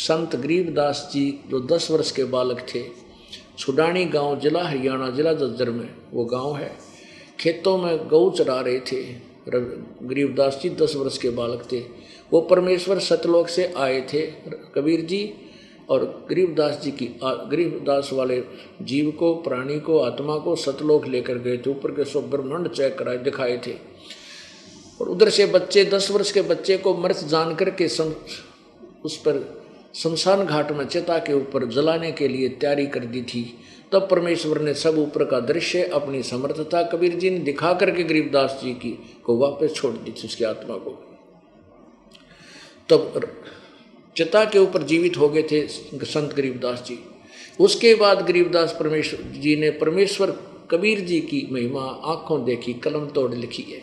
संत गरीबदास जी जो 10 वर्ष के बालक थे, छुडानी गांव, जिला हरियाणा, जिला झज्जर में वो गांव है। खेतों में गऊ चरा रहे थे। गरीबदास जी 10 वर्ष के बालक थे। वो परमेश्वर सतलोक से आए थे, कबीर जी, और गरीबदास जी की गरीबदास वाले जीव को, प्राणी को, आत्मा को सतलोक लेकर गए थे। ऊपर के 100 ब्रह्मांड चेक कराए दिखाए थे। और उधर से बच्चे, 10 वर्ष के बच्चे को मृत जान करके उस पर शमशान घाट में चिता के ऊपर जलाने के लिए तैयारी कर दी थी। तब परमेश्वर ने सब ऊपर का दृश्य अपनी समर्थता कबीर जी ने दिखा करके गरीबदास जी की को वापस छोड़ दी थी, उसकी आत्मा को। तब चिता के ऊपर जीवित हो गए थे संत गरीबदास जी। उसके बाद गरीबदास परमेश्वर जी ने परमेश्वर कबीर जी की महिमा आंखों देखी, कलम तोड़ लिखी है।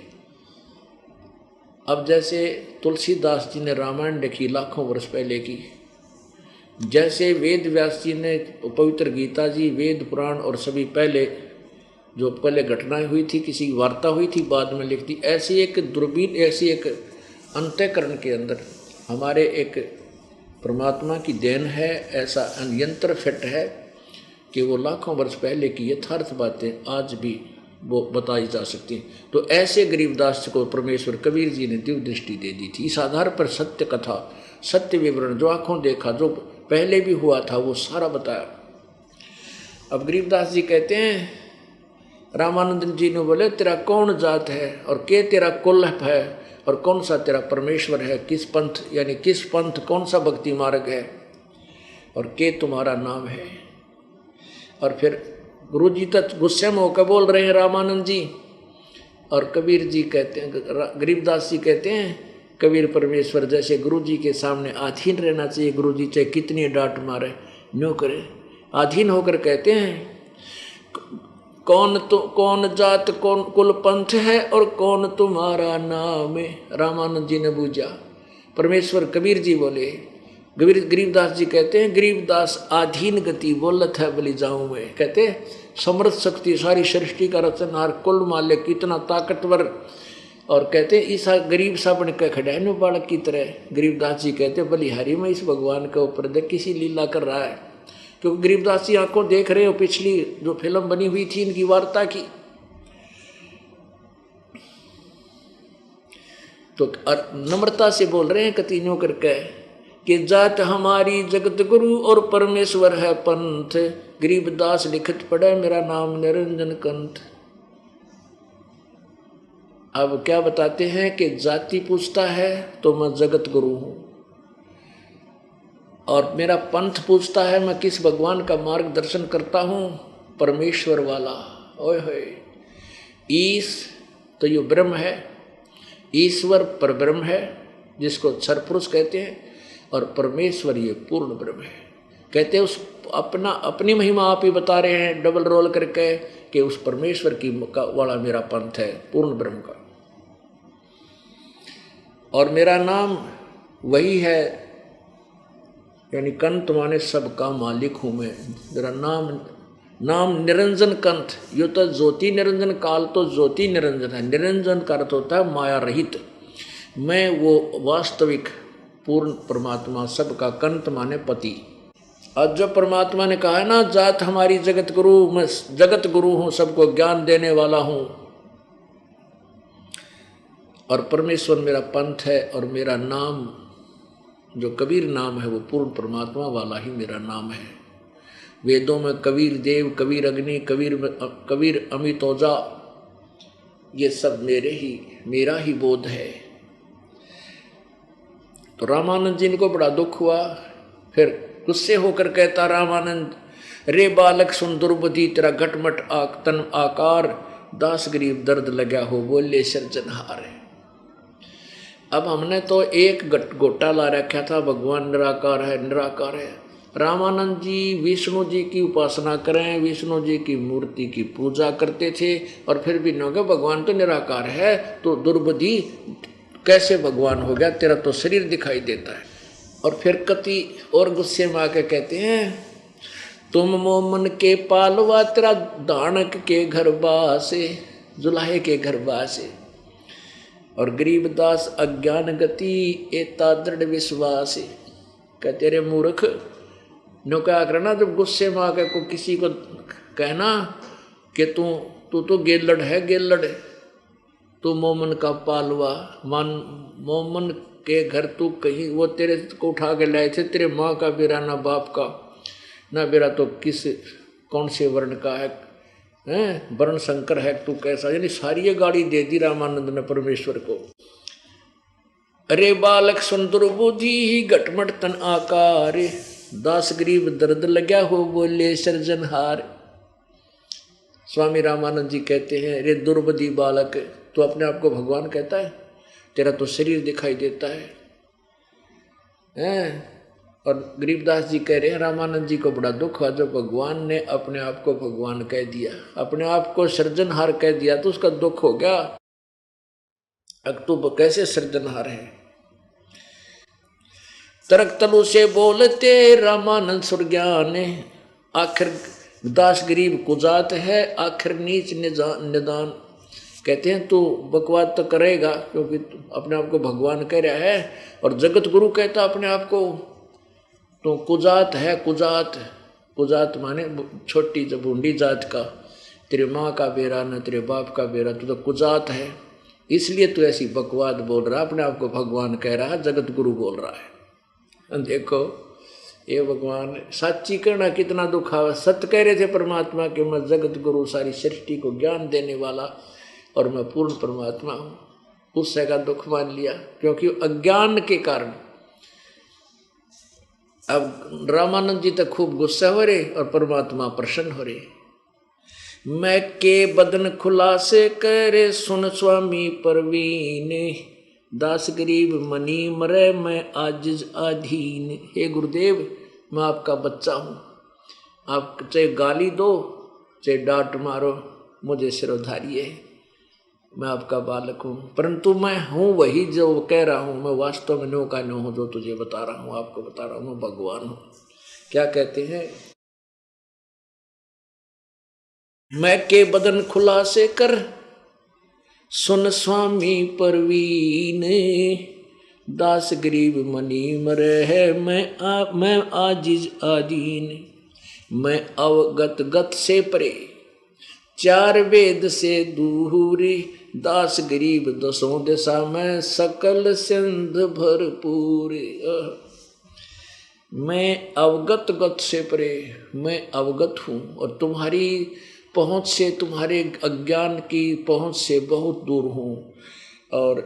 अब जैसे तुलसीदास जी ने रामायण लिखी लाखों वर्ष पहले की, जैसे वेद व्यास जी ने पवित्र गीता जी, वेद पुराण और सभी पहले जो पहले घटनाएं हुई थी, किसी की वार्ता हुई थी, बाद में लिख दी, ऐसी एक दूरबीन, ऐसी एक अंतःकरण के अंदर हमारे एक परमात्मा की देन है, ऐसा यंत्र फिट है कि वो लाखों वर्ष पहले की यथार्थ बातें आज भी वो बताई जा सकती हैं। तो ऐसे गरीबदास को परमेश्वर कबीर जी ने दिव्य दृष्टि दे दी थी। इस आधार पर सत्य कथा, सत्य विवरण, जो आंखों देखा, जो पहले भी हुआ था, वो सारा बताया। अब गरीबदास जी कहते हैं, रामानंद जी ने बोले, तेरा कौन जात है और के तेरा कुल है और कौन सा तेरा परमेश्वर है, किस पंथ, यानी किस पंथ, कौन सा भक्ति मार्ग है और के तुम्हारा नाम है। और फिर गुरु जी तक गुस्से में होकर बोल रहे हैं रामानंद जी, और कबीर जी कहते हैं, गरीबदास जी कहते हैं, कबीर परमेश्वर जैसे गुरु जी के सामने अधीन रहना चाहिए। गुरु जी चाहे कितनी डांट मारे, न्यों करे, अधीन होकर कहते हैं, कौन जात, कौन कुल पंथ है और कौन तुम्हारा नाम है। रामानंद जी ने बूझा। परमेश्वर कबीर जी बोले, गरीबदास जी कहते हैं, गरीबदास आधीन गति बोलत है बलि जाऊं में। कहते समर्थ शक्ति सारी सृष्टि का रचनहार, कुल मालिक, इतना ताकतवर, और कहते ईसा गरीब सा बन के खड़ा है बालक की तरह। गरीबदास जी कहते बलिहारी में इस भगवान के ऊपर देख किसी लीला कर रहा है। क्योंकि गरीबदास जी आंखों देख रहे हो पिछली जो फिल्म बनी हुई थी इनकी वार्ता की, तो नम्रता से बोल रहे हैं कतीनों करके कि जात हमारी जगत गुरु और परमेश्वर है पंथ। गरीबदास लिखत पड़े, मेरा नाम निरंजन कंठ। अब क्या बताते हैं कि जाति पूछता है तो मैं जगत गुरु हूं, और मेरा पंथ पूछता है मैं किस भगवान का मार्गदर्शन करता हूं, परमेश्वर वाला। ओए होए, ईश तो ये ब्रह्म है, ईश्वर पर ब्रह्म है जिसको अक्षर पुरुष कहते हैं, और परमेश्वर ये पूर्ण ब्रह्म है। कहते हैं उस अपनी महिमा आप ही बता रहे हैं डबल रोल करके कि उस परमेश्वर की वाला मेरा पंथ है, पूर्ण ब्रह्म का, और मेरा नाम वही है, यानी कंठ माने सबका मालिक हूं मैं। मेरा नाम निरंजन कंठ। यो तो ज्योति निरंजन, काल तो ज्योति निरंजन है। निरंजन का अर्थ होता है माया रहित। मैं वो वास्तविक पूर्ण परमात्मा, सबका कंठ माने पति। और जब परमात्मा ने कहा है ना, जात हमारी जगत गुरु, मैं जगत गुरु हूं, सबको ज्ञान देने वाला हूं, और परमेश्वर मेरा पंथ है, और मेरा नाम जो कबीर नाम है वो पूर्ण परमात्मा वाला ही मेरा नाम है। वेदों में कबीर देव, कबीर अग्नि, कबीर अमितोजा, ये सब मेरा ही बोध है। तो रामानंद जी को बड़ा दुख हुआ। फिर गुस्से होकर कहता रामानंद, रे बालक सुन दुर्बुद्धि, तेरा घटमट तन आकार, दास गरीब दर्द लगा हो, बोले सृजनहार। अब हमने तो एक गोटा ला रखा था, भगवान निराकार है, निराकार है। रामानंद जी विष्णु जी की उपासना करें, विष्णु जी की मूर्ति की पूजा करते थे, और फिर भी न भगवान तो निराकार है, तो दुर्बुद्धि कैसे भगवान हो गया, तेरा तो शरीर दिखाई देता है। और फिर कति और गुस्से में आके कहते हैं, तुम मोमन के पालवा, तेरा दानक के घर बासे, जुलाहे के घर बासे, और गरीबदास अज्ञान गति एता दृढ़ विश्वास। कहते रे मूर्ख, नो क्या करना जब गुस्से में आकर को किसी को कहना कि तू तो गेलड़ है, गेलड़, तू मोमन का पालवा, मान मोमन के घर तू कहीं, वो तेरे को उठा के लाए थे, तेरे माँ का बेरा ना बाप का ना बेरा, तो किस कौन से वर्ण का है, वर्ण शंकर है तू कैसा, यानी सारी ये गाड़ी दे दी रामानंद ने परमेश्वर को। अरे बालक सुन दुर्बुद्धि ही घटमट तन आकार, दास गरीब दर्द लग्या हो बोले सृजनहार। स्वामी रामानंद जी कहते हैं, रे दुर्बुद्धि बालक, तू अपने आप को भगवान कहता है, तेरा तो शरीर दिखाई देता है। और गरीबदास जी कह रहे हैं रामानंद जी को बड़ा दुख हुआ जब भगवान ने अपने आप को भगवान कह दिया, अपने आप को सृजनहार कह दिया, तो उसका दुख हो गया। अब तू कैसे सृजनहार है। तरक तलु से बोलते रामानंद सुर ज्ञान, आखिर दास गरीब कुजात है, आखिर नीच निदान। कहते हैं तू बकवाद तो करेगा क्योंकि अपने आप को भगवान कह रहा है, और जगत गुरु कहता अपने आप को, तो कुजात है। कुजात, कुजात माने छोटी जो बूंदी जात का, तेरे माँ का बेरा न तेरे बाप का बेरा, तू तो कुजात है, इसलिए तू ऐसी बकवाद बोल रहा, अपने आप को भगवान कह रहा है, जगत गुरु बोल रहा है। देखो ये भगवान सच्ची कहना कितना दुख आवा। सत्य कह रहे थे परमात्मा कि मैं जगत गुरु, सारी सृष्टि को ज्ञान देने वाला, और मैं पूर्ण परमात्मा हूँ, उससे का दुख मान लिया क्योंकि अज्ञान के कारण। अब रामानंद जी तक खूब गुस्सा हो रहे और परमात्मा प्रसन्न हो रहे। मैं के बदन खुलासे करे सुन स्वामी परवीन, दास गरीब मनी मरे मैं आजिज अधीन। हे गुरुदेव, मैं आपका बच्चा हूँ, आप चाहे गाली दो चाहे डांट मारो, मुझे सिरोधारिये, मैं आपका बालक हूँ, परंतु मैं हूँ वही जो कह रहा हूँ, मैं वास्तव में नो का नो हूँ, जो तुझे बता रहा हूँ, आपको बता रहा हूँ, मैं भगवान हूँ। क्या कहते हैं, मैं के बदन खुलासे कर सुन स्वामी परवीन, दास गरीब मनी मरे है मैं आजिज आदीन। मैं अवगत गत से परे चार वेद से दूरी, दास गरीब दसों दिशा में सकल सिंध भरपूर। मैं अवगत गत से परे, मैं अवगत हूँ और तुम्हारी पहुँच से, तुम्हारे अज्ञान की पहुँच से बहुत दूर हूँ, और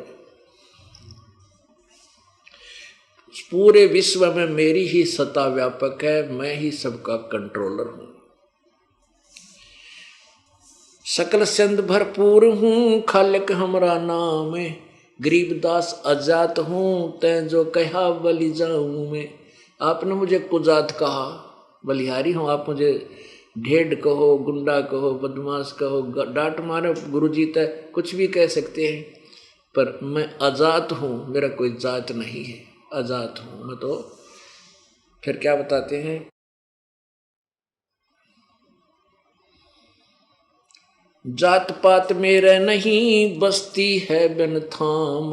पूरे विश्व में मेरी ही सत्ता व्यापक है, मैं ही सबका कंट्रोलर हूँ। सकल सिंध भरपूर हूँ, खालिक हमरा नाम, गरीबदास अजात हूँ, तै जो कहा बलि जाऊँ मैं। आपने मुझे कुजात कहा, बलिहारी हूँ, आप मुझे ढेड कहो, गुंडा कहो, बदमाश कहो, डांट मारो, गुरुजी तक कुछ भी कह सकते हैं, पर मैं अजात हूँ, मेरा कोई जात नहीं है, अजात हूँ मैं। तो फिर क्या बताते हैं, जात पात मेरे नहीं बसती है बिन थाम,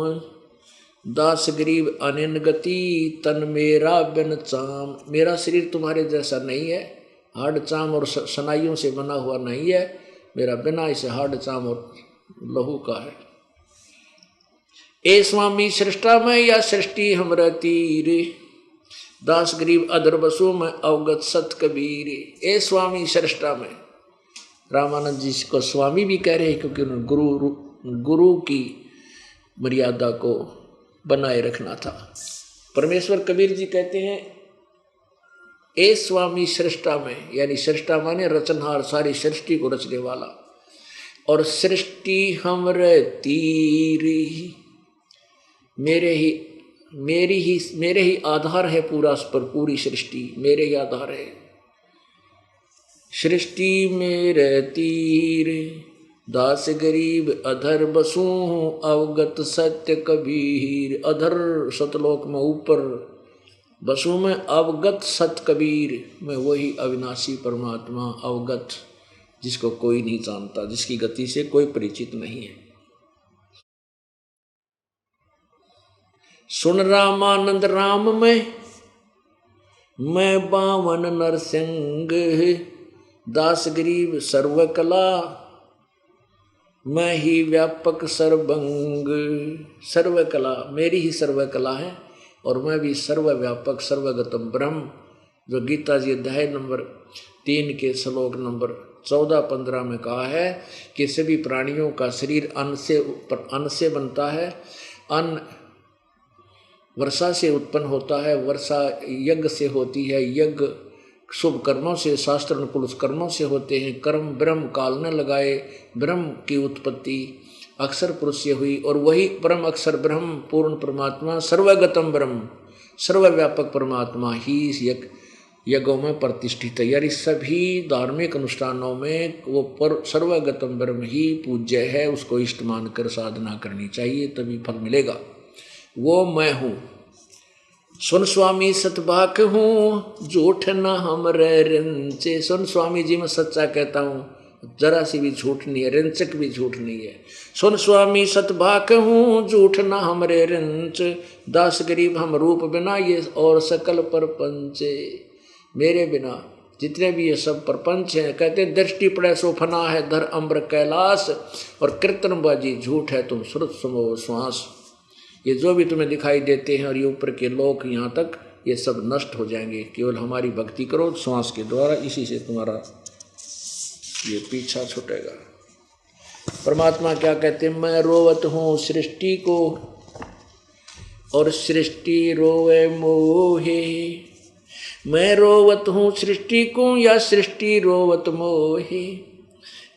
दास गरीब अनिन गति तन मेरा बिन चाम। मेरा शरीर तुम्हारे जैसा नहीं है, हाड़ चाम और सनाइयों से बना हुआ नहीं है, मेरा बिना इसे हाड़ चाम और लहू का है। ए स्वामी सृष्टा में या सृष्टि हमरा तीर, दास गरीब अधर बसु में अवगत सत कबीर। ए स्वामी सृष्टा में, रामानंद जी को स्वामी भी कह रहे हैं क्योंकि उन्होंने गुरु की मर्यादा को बनाए रखना था। परमेश्वर कबीर जी कहते हैं, ए स्वामी सृष्टा में, यानी सृष्टा माने रचनहार, सारी सृष्टि को रचने वाला, और सृष्टि हमरे तीर, मेरे ही आधार है पूरा, पर पूरी सृष्टि मेरे ही आधार है। सृष्टि मेरे तीर, दास गरीब अधर बसू अवगत सत्य कबीर। अधर सतलोक में ऊपर, बसू में अवगत सत कबीर, मैं वही अविनाशी परमात्मा अवगत, जिसको कोई नहीं जानता, जिसकी गति से कोई परिचित नहीं है। सुन रामानंद राम में मैं बावन नरसिंह दास गरीब सर्वकला, मैं ही व्यापक सर्वंग। सर्वकला मेरी ही सर्वकला है और मैं भी सर्वव्यापक सर्वगतम ब्रह्म। जो गीता जी अध्याय नंबर 3 के श्लोक नंबर 14-15 में कहा है कि सभी प्राणियों का शरीर अन्न से बनता है। अन्न वर्षा से उत्पन्न होता है, वर्षा यज्ञ से होती है, यज्ञ शुभ कर्मों से, शास्त्र अनुकूल कर्मों से होते हैं। कर्म ब्रह्म काल न लगाए, ब्रह्म की उत्पत्ति अक्षर पुरुष से हुई और वही परम अक्षर ब्रह्म पूर्ण परमात्मा सर्वगतम ब्रह्म सर्वव्यापक परमात्मा ही यज्ञों में प्रतिष्ठित है। यानी सभी धार्मिक अनुष्ठानों में वो सर्वगतम ब्रह्म ही पूज्य है, उसको इष्ट मानकर साधना करनी चाहिए, तभी फल मिलेगा। वो मैं हूँ, सुन स्वामी सतबाक हूँ, झूठ न हमरे रंचे। सुन स्वामी जी मैं सच्चा कहता हूँ, जरा सी भी झूठ नहीं है, रंचक भी झूठ नहीं है। सुन स्वामी सतबाक हूँ, झूठ न हमरे रंच, दास गरीब हम रूप बिना ये और सकल परपंचे। मेरे बिना जितने भी ये सब प्रपंच हैं, कहते दृष्टि पड़े सो फना है धर अम्बर कैलाश, और कीर्तनबाजी झूठ है तुम श्रुत सुनो श्वास। ये जो भी तुम्हें दिखाई देते हैं और ये ऊपर के लोक यहाँ तक, ये सब नष्ट हो जाएंगे। केवल हमारी भक्ति करो श्वास के द्वारा, इसी से तुम्हारा ये पीछा छूटेगा। परमात्मा क्या कहते हैं, मैं रोवत हूँ सृष्टि को और सृष्टि रोवे मोहे। मैं रोवत हूँ सृष्टि को या सृष्टि रोवत मोहे।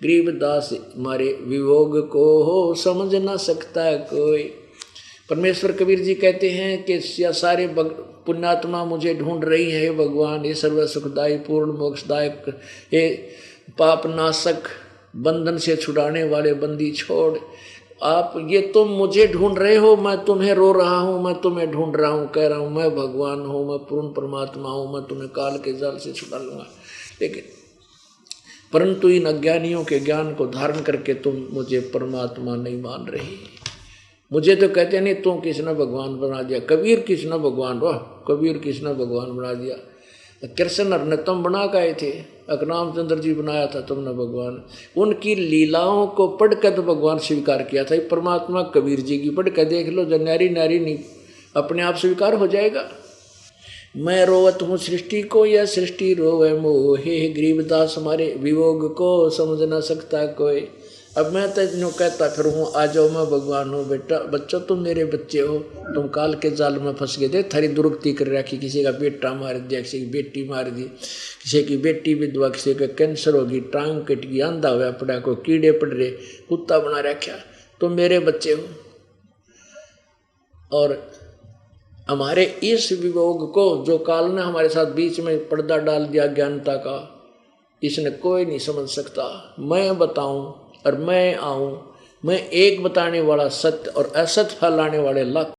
गरीबदास मारे वियोग को हो समझ न सकता कोई। परमेश्वर कबीर जी कहते हैं कि यह सारे पुण्यात्मा मुझे ढूंढ रही है, भगवान ये सर्व सुखदायी पूर्ण मोक्षदायक, हे पाप नाशक, बंधन से छुड़ाने वाले बंदी छोड़, आप ये तुम मुझे ढूंढ रहे हो, मैं तुम्हें रो रहा हूँ, मैं तुम्हें ढूंढ रहा हूँ, कह रहा हूँ मैं भगवान हूँ, मैं पूर्ण परमात्मा हूँ, मैं तुम्हें काल के जाल से छुड़ा लूँगा। लेकिन परंतु इन अज्ञानियों के ज्ञान को धारण करके तुम मुझे परमात्मा नहीं मान रही। मुझे तो कहते नहीं तू किसने भगवान बना दिया, कबीर किसने भगवान, वाह कबीर किसने भगवान बना दिया। कृष्ण ने तुम बना गए थे, रामचंद्र जी बनाया था तुमने भगवान। उनकी लीलाओं को पढ़कर तो भगवान स्वीकार किया था। परमात्मा कबीर जी की पढ़ कर देख लो, जो नारी नारी नहीं अपने आप स्वीकार हो जाएगा। मैं रोवत हूँ सृष्टि को या सृष्टि रोवे मोहे। गरीबदास हमारे वियोग को समझ न सकता कोई। अब मैं तो यूँ कहता फिर हूँ, आ जाओ मैं भगवान हूँ। बेटा बच्चों तुम मेरे बच्चे हो, तुम काल के जाल में फंस गए थे, थारी दुर्गति कर रखी, किसी का बेटा मार दिया, किसी की बेटी मार दी, किसी की बेटी विधवा, किसी का कैंसर होगी, टांग कट गई, अंधा हुआ पड़ा, को कीड़े पड़ रहे, कुत्ता बना रखा, तुम मेरे बच्चे हो। और हमारे इस वियोग को जो काल ने हमारे साथ बीच में पर्दा डाल दिया ज्ञानता का, इसने कोई नहीं समझ सकता। मैं बताऊं और मैं आऊं, मैं एक बताने वाला सत्य और असत्य फैलाने वाले लाख